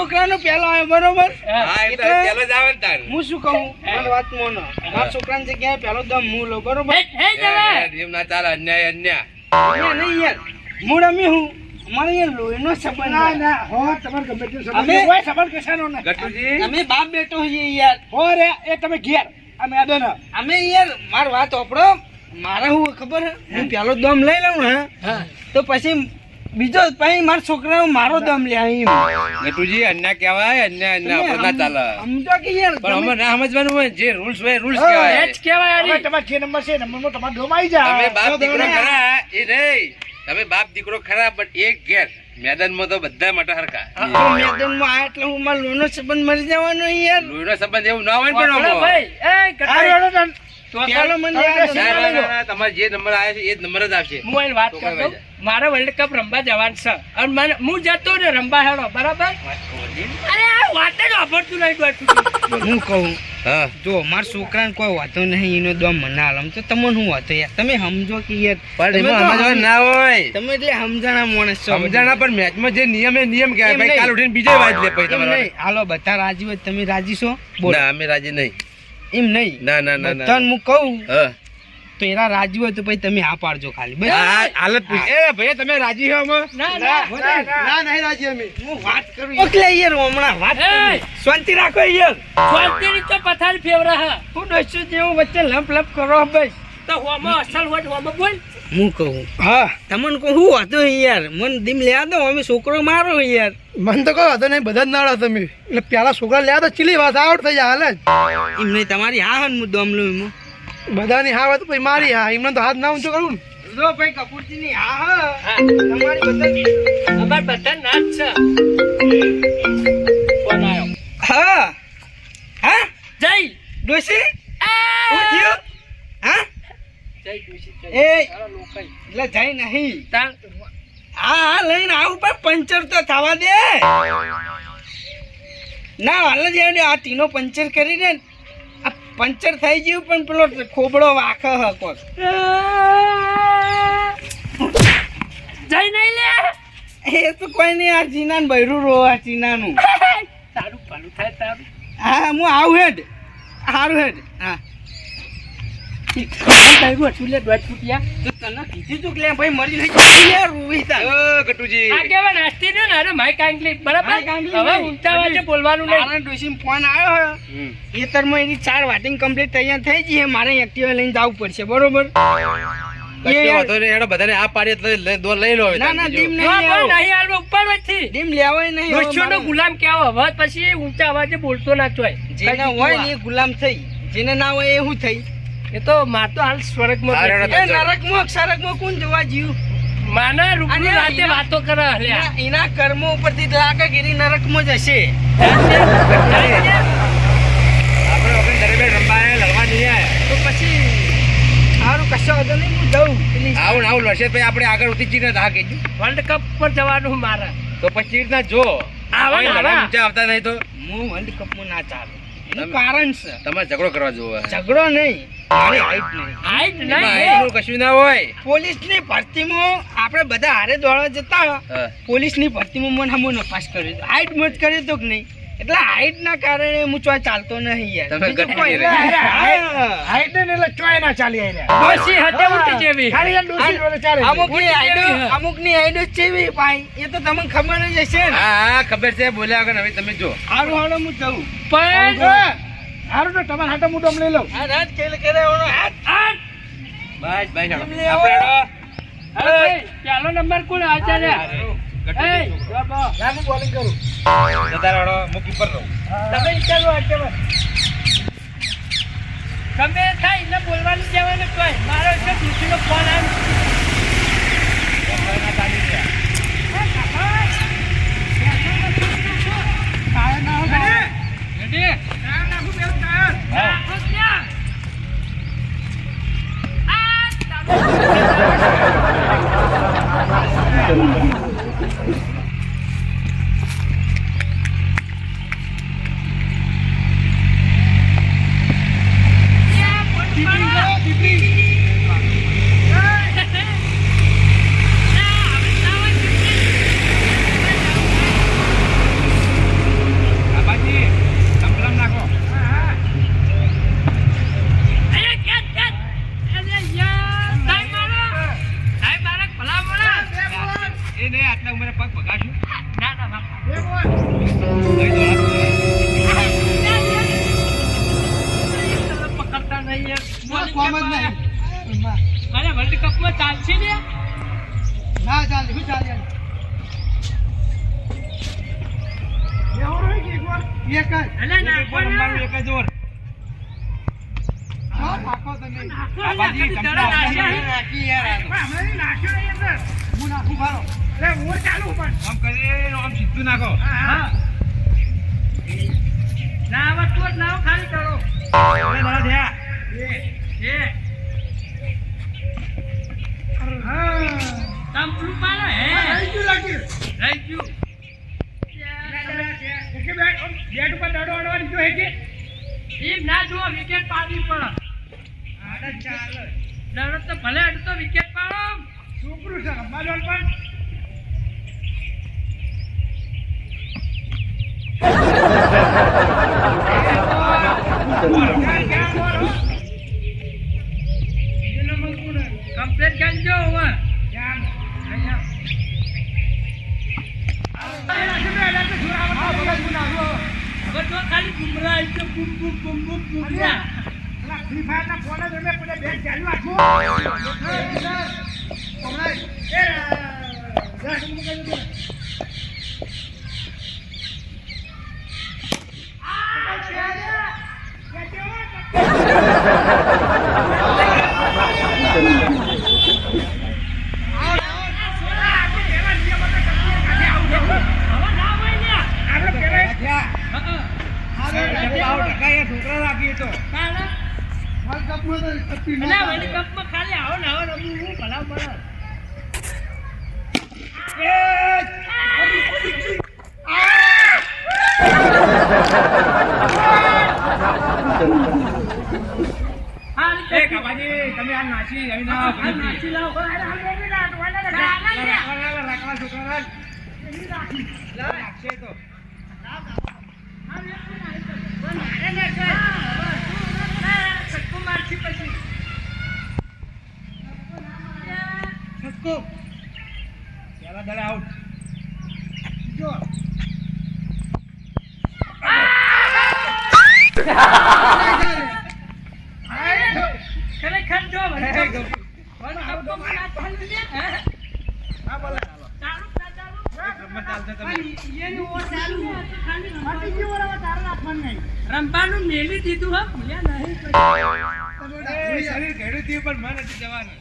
છોકરાનો પહેલો આવ્યો બરોબર હા એટલે પેલો જ આવે ને તાર હું શું કહું મારી વાત મોનો મારા છોકરાની જગ્યાએ પહેલો દમ હું લો બરોબર એમ ના ચાલે અન્યાય અન્યાય અહીંયા નહીં યાર હું રમી હું અમારે અહીંયા લોહીનો સંબંધ ના ના હો તમારે ગમે તે સંબંધ કોઈ સંબંધ કશાનો ના ગટુજી અમે બાપ બેટો છીએ યાર હો રે એ તમે ઘેર અમે આદો અમે યાર માર વાત ઓપડો મારે હું ખબર હું પેલો દમ લઈ લઉં ને તો પછી બીજો પછી મારા છોકરાનો મારો દમ લે એમ ગટુજી અન્યાય કહેવાય અન્યાય અન્યાય ના ચાલે સમજો કે યાર પણ અમે ના સમજવાનું હોય જે રૂલ્સ હોય રૂલ્સ કહેવાય એ જ કહેવાય યાર તમારો જે નંબર છે નંબરમાં તમારો દમ આવી જાય તમે બાપ દીકરો ખરા એ નહીં તમે બાપ દીકરો ખરા પણ એક ઘેર મેદાનમાં તો બધા માટે હરખા મેદાનમાં આ એટલે હું મારો લોહીનો સંબંધ મરી જવાનો યાર લોહીનો સંબંધ એવું ના હોય ને પણ તમારે જે નંબર આવે છે એ જ નંબર જ આવશે હું વાત કરતો મારે વર્લ્ડ કપ રમવા જવાનું છે અને હું જતો ને રમવા હેડો બરાબર અરે આ વાત જ વાપરતું નહીં હું કહું હા જો મારા છોકરાને કોઈ વાતો નહીં એનો દમ મને આલમ તો તમને શું વાતો યાર તમે સમજો કે યાર પણ એમાં સમજવા ના હોય તમે એટલે સમજાણા માણસ છો સમજાણા પણ મેચમાં જે નિયમ એ નિયમ કહેવાય ભાઈ કાલ ઉઠીને બીજો વાજ લે પછી તમારે હાલો બધા રાજી હોય તમે રાજી છો ના અમે રાજી નહીં એમ નહીં ના ના ના બધાને હું કહું હા તો એરા રાજી હોય તો પછી તમે હા પાડજો ખાલી બસ હાલત એ ભાઈ તમે રાજી છો અમે ના નહીં રાજી અમે હું વાત કરું ઓકલે યાર હમણાં વાત કરું શાંતિ રાખો યાર શાંતિની તો પથારી ફેવરા હા હું દોસ્તો જેવું વચ્ચે લપ લપ કરો બસ તો હોમો અસલ હોય હોમો બોલ હું કહું હા તમને કહું હું હતો યાર મન દીમ લ્યા દો અમે છોકરો મારો યાર મન તો કહો હતો નહીં બધા જ નાળા તમે એટલે પેલા છોકરા લ્યા તો ચીલી વાત આવડ થઈ જાય હાલ એમ નહીં તમારી હા હન મુદ્દો અમલો એમ જ બધાની હા વાત પછી મારી હા એમને તો હાથ ના ઊંચો કરું ને જો ભાઈ કપૂરજી ની હા તમારી બધા અમાર બધા ના જ છે ફોન આવ્યો હા હા જય ડોશી શું થયું હા જય ખુશી એ તારા લોકાઈ એટલે જાય નહીં તાર હા લઈને આવું પણ પંચર તો થવા દે ના હાલ જ આ તીનો પંચર કરી દે આ પંચર થઈ ગયું પણ પેલો ખોબડો વાખ કોક જય નહીં લે એ તો કોઈ નહીં આ ચીનાનું બૈરું રો આ ચીનાનું તારું ભલું થાય તારું હા હું આવું હેડ સારું હેડ હા લે દોઢ ફૂટિયા તો તને કીધું તું કે ભાઈ મરી નહીં યાર રૂવી તા ગટુજી આ કેવા નાસ્તી ને અરે માઈક આંગલી બરાબર માઈક આંગલી હવે નહીં. ઊંચા વાજે બોલવાનું નહીં મારા ડોશીમાં ફોન આવ્યો એ તરમાં એની 4 વાટિંગ કમ્પ્લીટ તૈયાર થઈ ગઈ મારે એક્ટિવા લઈને જવું પડશે બરોબર કશો વાંધો નહીં હેડો બધાને આ પાડી એટલે દોર લઈ લો હવે ના ના બીજું. ડીમ નહીં નહીં લેવો હાલવા ઉપર વચ્ચે ડીમ લેવાય નહીં દોસ્તોનો ગુલામ કેવો હવે પછી ઊંચા અવાજે બોલતો ના ચોય જેને હોય ને એ ગુલામ થઈ જેને ના હોય એ શું થઈ એ તો માર તો હાલ સ્વર્ગમાં હારે બેઠી. એ નરકમાં ક્ષરકમાં કોણ જોવા જીવ માના રૂપની અને રાતે એના- વાતો કરે હલ્યા એના કર્મો ઉપરથી લાગે કે એની નરકમાં જ હશે આપણે વખત દરેક રમવા આયા, લડવા નહીં આયા. તો પછી સારું કશો વાંધો નહીં હું જઉં પેલી આવું ને આવું લડશે પછી આપણે આગળ ઉઠી જઈને હા કહેજો વર્લ્ડ કપ પર જવાનું મારે તો પછી રીતના જો આવા ને કોઈ લડવા આવા. ઊંચા આવતા નહીં તો હું વર્લ્ડ કપમાં ના ચાલે એનું કારણ છે તમારે ઝઘડો કરવા જોવે ઝઘડો નહીં મારી હાઈટ નહીં હાઈટ એમાં નહીં હાઈટનું કશું ના હોય પોલીસની ભરતીમાં આપણે બધા હારે દોડવા જતા હા. પોલીસની ભરતીમાં મને હમો નપાસ કર્યો હતો હાઈટ મત કર્યો તો કે નહીં એટલે હાઈટ ના કારણે હું ચોય ચાલતો નહીં યાર તમે બીજું ગટકી કોઈ રહી. નહીં. હા. હાઈટ ને એટલે ચોય ના ચાલી આયા ડોશી હતે ઉઠી જેવી ખાલી આ ડોસી જોડે ચાલે અમુકની હાઈટ ચેવી ભાઈ એ તો તમને ખબર જ હશે ને હા હા ખબર છે બોલ્યા વગર હવે તમે જો હારું હારું હું જઉં પણ હારું તો તમારા હાટા મોટો લઈ લઉં આ રાત ખેલ કરે એનો હાથ બસ બસ હેડો. એમ લેવો. આપણે હેડો. અરે પહેલો નંબર કોણ આચાર્ય ગટુજી. એ બાબા ના હું બોલિંગ કરું જતા રહો, હું કીપર રહું. તમે ચાલો આચાર્ય ગમે થાય એટલે બોલવાનું કહેવાય ને કોઈ મારો એટલે દૂધીનો ફોન કોમ જ નહીં. અરે વર્લ્ડ કપમાં ચાલશે ને ના ચાલે શું ચાલે એવું રહી કે એક વાર એક જ અલે નાખવાનું એક જ ઓર હા નાખો તમે બાબાજી નાખી તમને નાખી નાખી યાર આ તો. હમણાં નાખ્યો નહીં અંદર હું નાખું ભારો અરે ઓર ચાલુ પણ આમ કરી આમ સીધું નાખો હા ના હવે તું જ લાવો ખાલી કરો હવે દાડા થયા એ હા તંપલું પાડો હે રહી ગયું લાગે રહી ગયું બેટ ઉપર દડો અડવાની જો હે કે એમ ના જુઓ વિકેટ પાડવી પડે દડો તો ભલે અડતો વિકેટ પાડો છોકરું છે રમવા પણ કમ્પ્લેટ કરજો હવે હવે તો ખાલી ગુમરા આવી તો બૂમ બૂમ બૂમ બૂમ ગુમરા ફ્રી ફાયર ના ફોન જ અમે પેલા બેટ ચાલુ રાખો છોકરા રાખીએ તો વર્લ્ડ કપમાં ખાલી આવો ને આવો રમવું હું ભલા પડે એ કાકાજી તમે આ નાચી આવી ના નાચી લાવો રાખવા છોકરા રાખશે તો પેલા દડા આઉટ જો ખરેખર જો રમવાનું મેલી દીધું હા ભૂલ્યા નહીં શરીર ઘેડું થયું પણ મન નથી જવાનું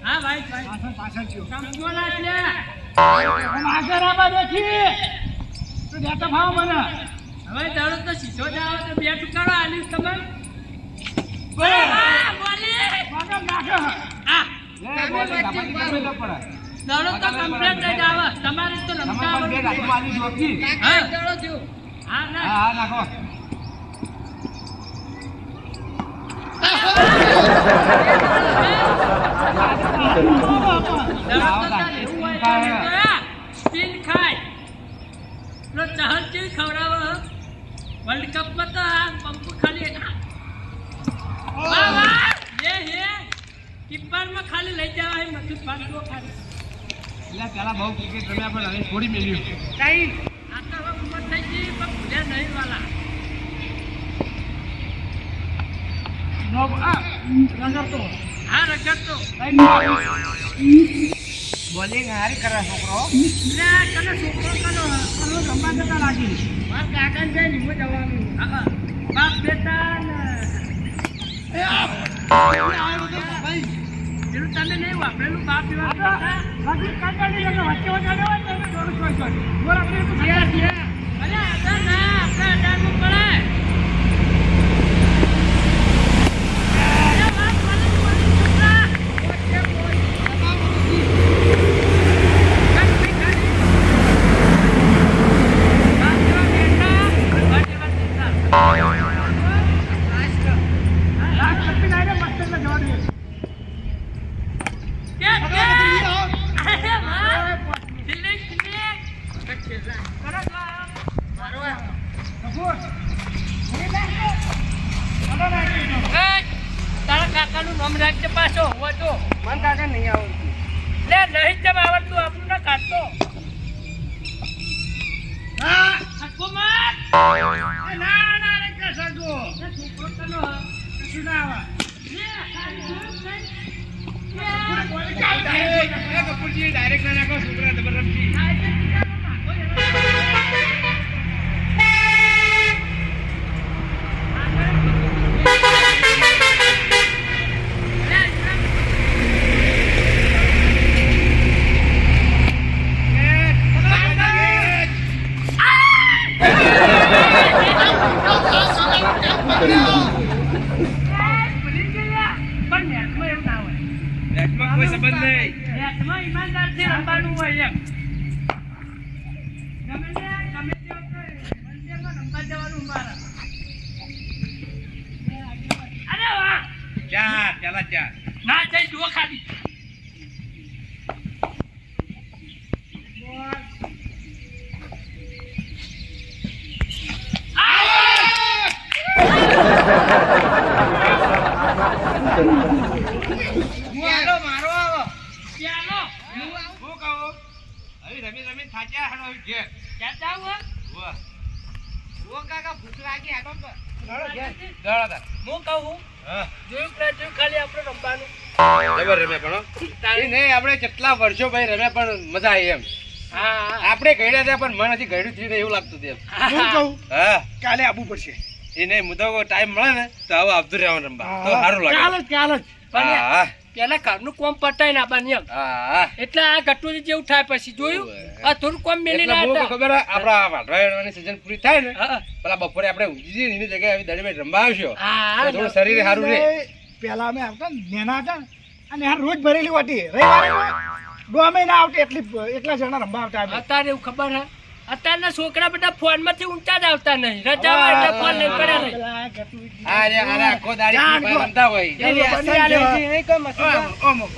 હા ભાઈ પાછળ થયું સમજો ના છે આગળ આવા દેખી તો દેતા ભાવ મને હવે દાડો તો સીધો જાવ તો બે ટુકડો આલીશ તમે આગળ નાખે દાડો તો કમ્પ્લેટ થઈ જાવ તમારે તો રમતા આવડતું હા દાડો જો હા ના હા નાખો સ્પિન ખાય નો ચહલ કેવી ખવડાવો વર્લ્ડ કપ માં તો આ પંપ ખાલી વાહ વાહ હે કીપર માં ખાલી લઈ જવા મતું પાડો ખાલી એટલે પેલા બહુ ક્રિકેટ રમ્યા પણ હવે થોડી મેલ્યું કઈ આ તો હવે ઉંમર થઈ ગઈ પણ ભૂલ્યા નહીં વાલા નો આ રંગતો હા રગડતો બોલિંગ હારી કરે છોકરો લે કને છોકરો કનો રમવા જતા લાગી બાપ કાકા ને જઈને હું જવાનું હા બાપ બેટા ને પેલું તમે નહીં વાપરેલું બાપ પીવા બાકી કાકાની જગ્યા વચ્ચે વચ્ચે હોય તો થોડું છોડ છોડ બોલ આપણે તો અરે આદર ના આપણે અડાડવું પડે તારા કાકાનું નામ રાખજે પાછો હોય તો મન કાકા નહીં આવડતું લે નહીં જમ આવડતું આપણું ના કાઢતો હા હકુમત ના રે કે સર કશું ના આવે ડાયરેક્ટ ના નાખો છોકરા જબરદસ્તી નેટમાં કોઈ સંબંધ નહીં ઈમાનદારથી રમવાનું હોય એમ ગમે તે મંદિરમાં રમવા જવાનું મારા અરે વાહ ચાર પેલા ચાર ના જઈ જુઓ ખાલી મારો મારો આવો ચાલો હું કહું હવે રમી રમી થાક્યા હાડો હવે ઘેર ક્યાં જાવ વાહ ઓ કાકા ભૂખ લાગી આટો પર દોડો તાર. હું કહું હા જોયું કે જોયું ખાલી આપણે રમવાનું જબર રમ્યા પણ હો. એ નહીં આપણે કેટલા વર્ષો ભાઈ રમ્યા પણ મજા આવી એમ હા આપણે ગયડા હતા પણ મન હજી ગયડું થયું ને એવું લાગતું હતું એમ હું કહું હા કાલે આવવું પડશે એ નહીં હું તો ટાઈમ મળે ને તો આવું આવતું રહેવાનું રમવા તો સારું લાગે કાલ જ હા પેલા ઘરનું કોમ પટાઈ ના બાની એમ હા એટલે આ ગટુરી જેવું થાય પછી જોયું આ થોડું કોમ મેલી એટલે બહુ ના ખબર હે, આપણા વાઢવાની season પૂરી થાય ને હા પેલા બપોરે આપણે ઊંઘી જઈએ ને એની જગ્યાએ આવી દડી ભાઈ રમવા આવશો હા તો થોડું શરીર સારું રહે પેલા અમે આવતા ને નેના હતા ને અને હાર રોજ ભરેલી વાટી રવિવારે ગમે ના આવતી એટલા જણા રમવા આવતા અમે. અત્યારે એવું ખબર હે અત્યારના છોકરા બધા ફોન માંથી ઊંચા જ આવતા નહીં રજા હોય એટલે ફોન લઈને પડ્યા રહે પેલા ગટુજી. અરે આખો દાડી free fire રમતા હોય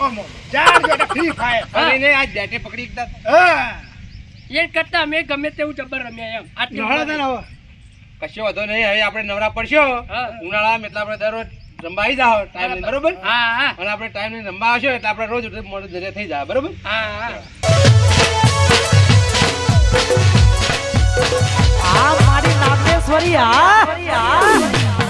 ઓમો. જાણ જો એટલે free fire. અને એને આજ બેટે પકડી એકદમ હા. એ કરતા અમે ગમે તેવું જબર રમ્યા એમ આટલું નવરા હતા ને હવે. કશો વાંધો નહીં હવે આપણે નવરા પડશો હા. ઉનાળામાં એટલે આપણે દરરોજ રમવા આવી જાઓ ટાઈમ લઈને બરોબર હા હા અને આપણે ટાઈમ લઈને રમવા આવશો એટલે આપણે રોજ મોડું જરે થઈ જાય બરોબર હા હા આ મારી નાગેશ્વરી આ